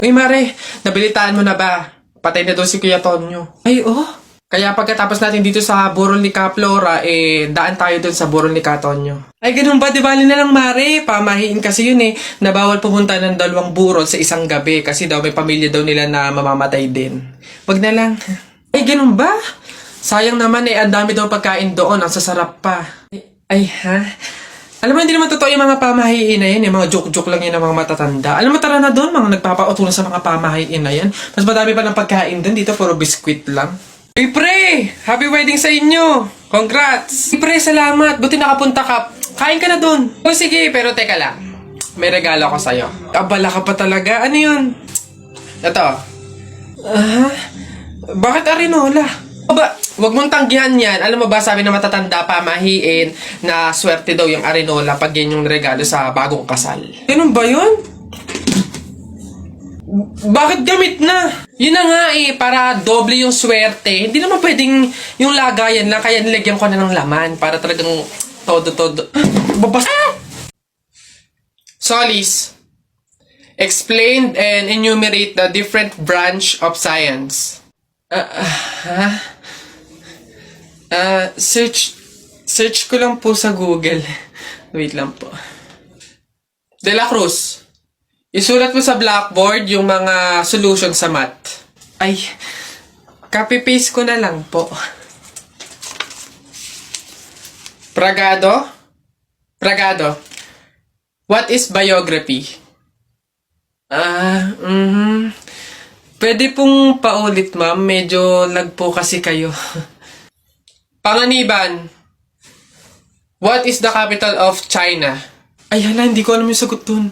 Uy, Mare, nabilitaan mo na ba? Patay na daw si Kuya Tonyo. Ay, oh. Kaya pagkatapos natin dito sa burol ni Ka Flora, daan tayo dun sa burol ni Ka Tonyo. Ay, ganun ba? Di bali na lang, Mare. Pamahiin kasi yun na bawal pumunta ng dalawang burol sa isang gabi kasi daw may pamilya daw nila na mamamatay din. Wag na lang. Ay, ganun ba? Sayang naman ang dami daw pagkain doon. Ang sasarap pa. Ay, ha? Alam mo, hindi naman totoo yung mga pamahiin na yan. Yung mga joke-joke lang yun ng mga matatanda. Alam mo, tara na doon. Mga nagpapautulan sa mga pamahiin na yan. Mas madami pa ng pagkain doon. Dito, puro biskwit lang. Uy, pre! Happy wedding sa inyo! Congrats! Uy, pre, salamat. Buti nakapunta ka. Kain ka na doon. O, sige. Pero teka lang. May regalo ako sa'yo. Abala ka pa talaga. Ano yun? Ito. Bakit arinola? Ba, wag mong tanggihan yan. Alam mo ba, sabi na matatanda pamahiin na swerte daw yung arinola pag yan yung regalo sa bagong kasal. Ganun ba yun? Bakit gamit na? Yun na nga para doble yung swerte. Hindi naman pwedeng yung lagayan lang, kaya nilagyan ko na ng laman para talagang todo-todo. Babas... Solis, explain and enumerate the different branch of science. Search ko lang po sa Google. Wait lang po. De La Cruz, isulat mo sa blackboard yung mga solution sa math. Ay, copy-paste ko na lang po. Pragado? Pragado, what is biography? Pwede pong paulit, ma'am. Medyo lag po kasi kayo. Panganiban, what is the capital of China? Ay, hala, hindi ko alam yung sagot dun.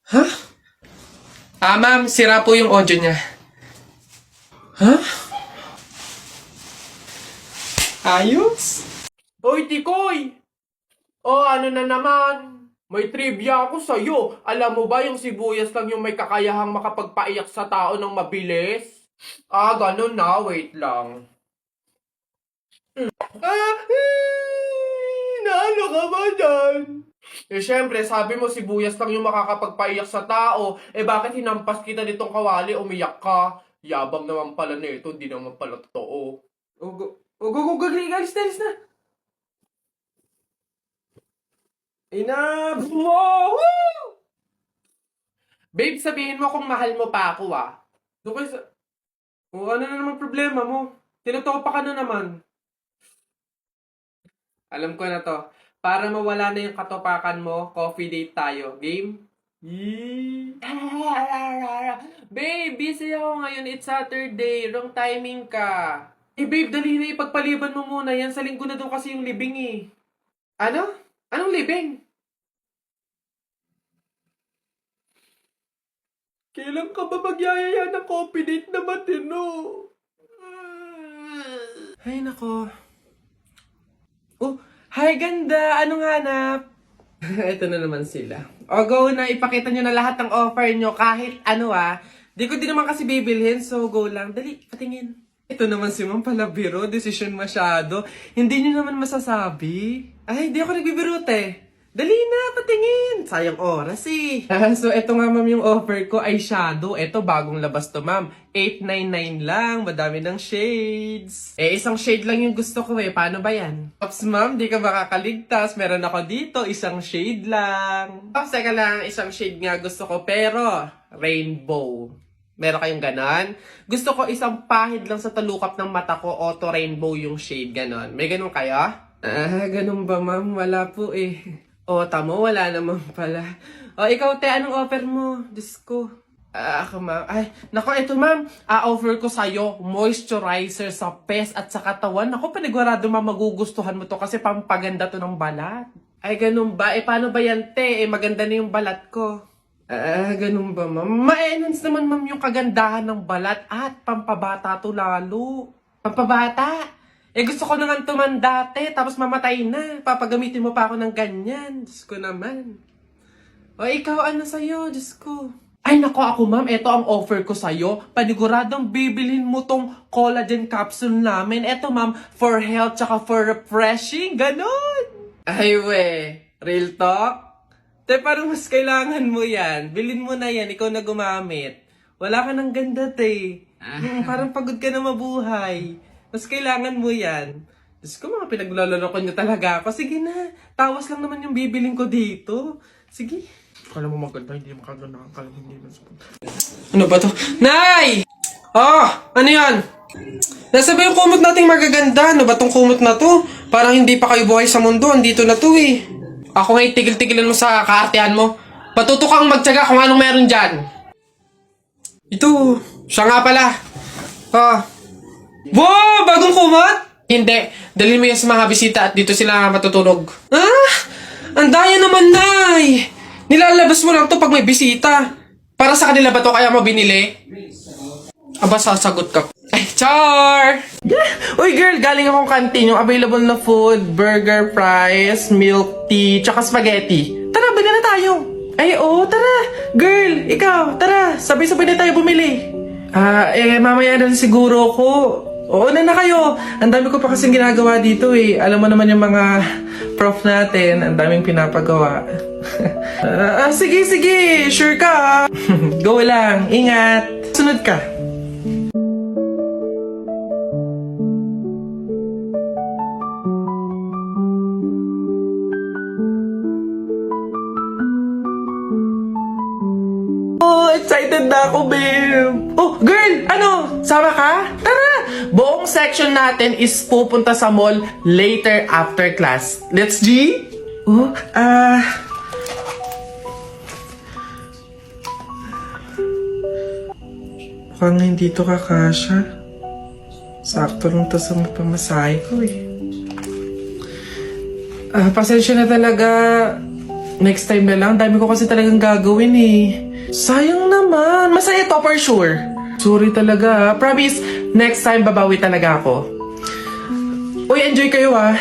Huh? Ma'am, sira po yung audio niya. Huh? Ayos? Hoy, Tikoy! Oh, ano na naman? May trivia ako sa'yo. Alam mo ba yung sibuyas lang yung may kakayahang makapagpaiyak sa tao ng mabilis? Ganun na. Wait lang. Naano ka ba dyan? Syempre, sabi mo sibuyas lang yung makakapagpaiyak sa tao. Bakit hinampas kita nitong kawali, umiyak ka? Yabang naman pala nito, hindi naman pala totoo. Galis na. Enough! Wow! Woo! Babe, sabihin mo kung mahal mo pa ako, Doon kayo sa... ano na naman problema mo? Tinutopa ka na naman. Alam ko na to. Para mawala na yung katopakan mo, coffee date tayo. Game? Babe, busy ako ngayon. It's Saturday. Wrong timing ka. Babe, dali na ipagpaliban mo muna yan. Sa linggo na doon kasi yung libing Ano? Anong libing? Kailan ka ba magyayaya ng coffee date na matino? Ay, nako. Oh, hi, ganda! Anong hanap? Ito na naman sila. O, go na. Ipakita nyo na lahat ng offer nyo. Kahit ano, Di ko din naman kasi bibilhin, so go lang. Dali, patingin. Ito naman si Ma'am Palabiro. Decision masyado. Hindi nyo naman masasabi. Ay, di ako nagbibiro, Dali na, patingin. Sayang oras, So, eto nga, ma'am, yung offer ko ay shadow. Eto, bagong labas to, ma'am. 899 lang. Madami ng shades. Isang shade lang yung gusto ko, Paano ba yan? Ops, ma'am, di ka makakaligtas. Meron ako dito, isang shade lang. Ops, teka lang, isang shade nga gusto ko. Pero, rainbow. Meron kayong ganon? Gusto ko isang pahid lang sa talukap ng mata ko. Auto rainbow yung shade, ganon. May ganon kayo? Ganon ba, ma'am? Wala po, tamo, wala naman pala. Ikaw, anong offer mo? Diyos ko. Ako, ma'am. Ay, nako, ito, ma'am. Offer ko sa'yo, moisturizer sa pes at sa katawan. Nako, panigurado, ma'am, magugustuhan mo to kasi pampaganda to ng balat. Ay, ganun ba? Paano ba yan, maganda na yung balat ko. Ganun ba, ma'am? Ma-enhance naman, ma'am, yung kagandahan ng balat at pampabata to lalo. Pampabata? Gusto ko naman tumanda, tapos mamatay na. Papagamitin mo pa ako ng ganyan. Diyos ko naman. Ikaw, ano sa'yo? Diyos ko. Ay, nako ako, ma'am. Ito ang offer ko sa'yo. Paniguradong bibilhin mo tong collagen capsule namin. Ito, ma'am, for health tsaka for refreshing. Ganon. Ay, Real talk? Te, parang mas kailangan mo yan. Bilin mo na yan, ikaw na gumamit. Wala ka ng ganda, te. Parang pagod ka na mabuhay. Mas kailangan mo yan. Diyos ko, mga pinagloloko niyo talaga ako. Sige na, tawas lang naman yung bibiling ko dito. Sige. Kala mo maganda, hindi makaganda. Kala mo hindi masupon. Ano ba to? Nay! Oh, ano yan? Nasa ba yung kumot nating magaganda? Ano ba tong kumot na to? Parang hindi pa kayo buhay sa mundo. Andito na to eh. Ako nga tigil-tigilan mo sa kaartehan mo. Patuto kang magtyaga kung anong meron dyan. Ito, siya nga pala. Wow, bagong kumot? Hindi, dalhin mo yan sa mga bisita at dito sila matutulog. Ah, ang daya naman, Nay. Nilalabas mo lang to pag may bisita. Para sa kanila ba to kaya mo binili? Aba, sasagot ka. Ay, char! Uy, girl, galing akong canteen. Yung available na food, burger, fries, milk tea, tsaka spaghetti. Tara, bili na tayo. Ay, oo, tara. Girl, ikaw, tara. Sabay-sabay na tayo bumili. Mamaya na siguro ko. Oo na kayo. Ang dami ko pa kasing ginagawa dito eh. Alam mo naman yung mga prof natin. Ang daming pinapagawa. Sige. Sure ka. Go lang. Ingat. Sunod ka. Oh, excited na ako, babe. Oh, girl, ano? Sama ka? Tara! Buong section natin is pupunta sa mall later after class. Let's G? Oh, mukhang hindi to kakasya. Sakto lang to sa pamasahe ko eh. Pasensya na talaga. Next time na lang. Dami ko kasi talagang gagawin eh. Sayang naman. Masaya to for sure. Sorry talaga. Promise, next time babawi talaga ako. Uy, enjoy kayo ah.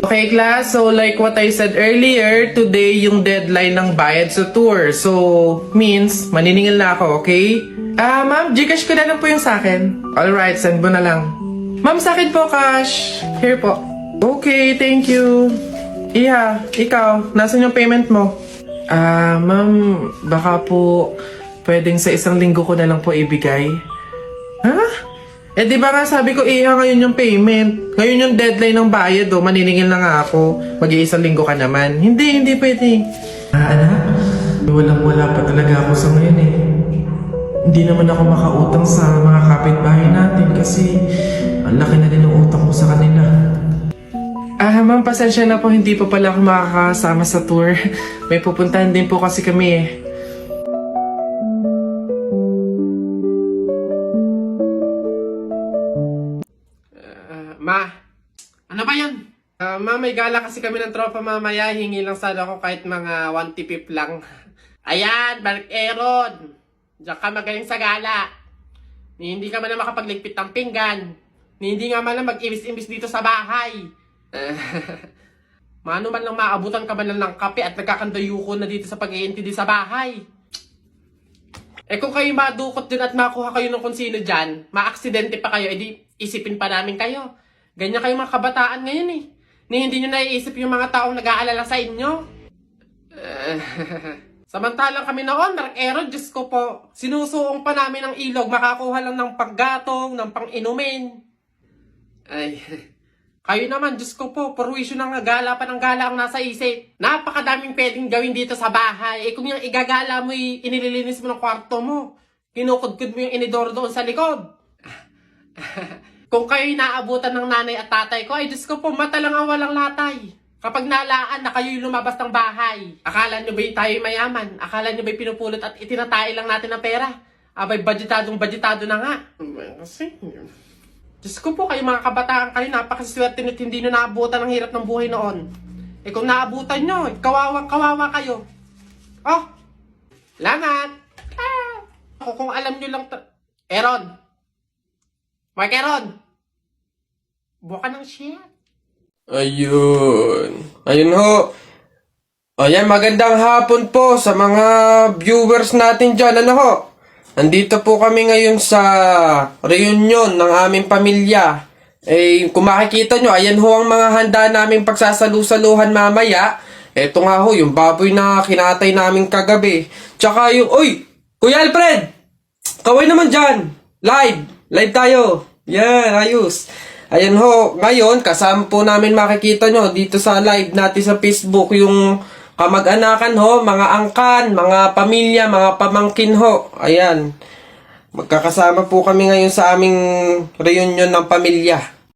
Okay class, so like what I said earlier, today yung deadline ng bayad sa tour. So, means, maniningil na ako, okay? Ma'am, Gcash ko na lang po yung sa akin. Alright, send mo na lang. Ma'am, sa akin po, cash. Here po. Okay, thank you. Iha, ikaw, nasan yung payment mo? Ma'am, baka po pwedeng sa isang linggo ko na lang po ibigay. Ha? Eh di ba nga sabi ko, Iha, ngayon yung payment. Ngayon yung deadline ng bayad, oh. Maniningil na nga ako. Mag-iisang linggo ka naman. Hindi pwede. Anak, walang-wala pa talaga ako sa ngayon eh. Hindi naman ako makautang sa mga kapitbahay natin kasi ang laki na din ng utang ko sa kanila. Ma'am, pasensya na po, hindi po pala ako makakasama sa tour. May pupuntahan din po kasi kami eh. Ma, ano ba yan? Ma, may gala kasi kami ng tropa mamaya. Hingi lang sana ako kahit mga 1 tipip lang. Ayan, Mark Aaron. Diyan ka magaling sa gala. Ni hindi ka man na makapagligpit ng pinggan. Ni hindi nga man lang mag-imbis-imbis dito sa bahay. Mano man lang maabutan ka man lang ng kape at nagkakandayuko na dito sa pag-iintindi sa bahay. Eh kung kayo madukot din at makuha kayo ng kung sino dyan, maaksidente pa kayo, edi isipin pa namin kayo. Ganyan kayo mga kabataan ngayon eh. Ni hindi nyo naiisip yung mga taong nag-aalala sa inyo. Samantalang kami noon, Mark Aaron, Diyos ko po, sinusuong pa namin ng ilog, makakuha lang ng panggatong, ng pang-inumin. Ay, kayo naman, Diyos ko po, perwisyo ng gala pa ng gala ang nasa isip. Napakadaming pwedeng gawin dito sa bahay. Eh kung yung igagala mo, inililinis mo ng kwarto mo. Kinukudkud mo yung inidoro doon sa likod. Kung kayo naabutan ng nanay at tatay ko, ay Diyos ko po, mata lang ang walang latay. Kapag nalaan na kayo'y lumabas ng bahay, akala nyo ba'y tayo'y mayaman? Akala nyo ba'y pinupulot at itinatay lang natin ng pera? Abay, budgetado na nga. Kasi, Diyos ko po, kayo mga kabataan kayo, napakaswerte nyo't hindi nyo naabutan ang hirap ng buhay noon. Eh kung naabutan nyo, kawawa kayo. Oh, lamat. Kung alam nyo lang, Aaron. Mark Aaron. Buka ng shit. Ayun ho. Ayan, magandang hapon po sa mga viewers natin dyan. Ano ho? Nandito po kami ngayon sa reunion ng aming pamilya. Eh, kung makikita nyo, ayan ho ang mga handa naming pagsasalu-saluhan mamaya. Eto nga ho, yung baboy na kinatay namin kagabi. Tsaka yung, uy! Kuya Alfred! Kaway naman dyan! Live tayo! Yan, ayos! Ayan ho, ngayon, kasama po namin makikita nyo dito sa live natin sa Facebook yung kamag-anakan ho, mga angkan, mga pamilya, mga pamangkin ho. Ayan. Magkakasama po kami ngayon sa aming reunion ng pamilya.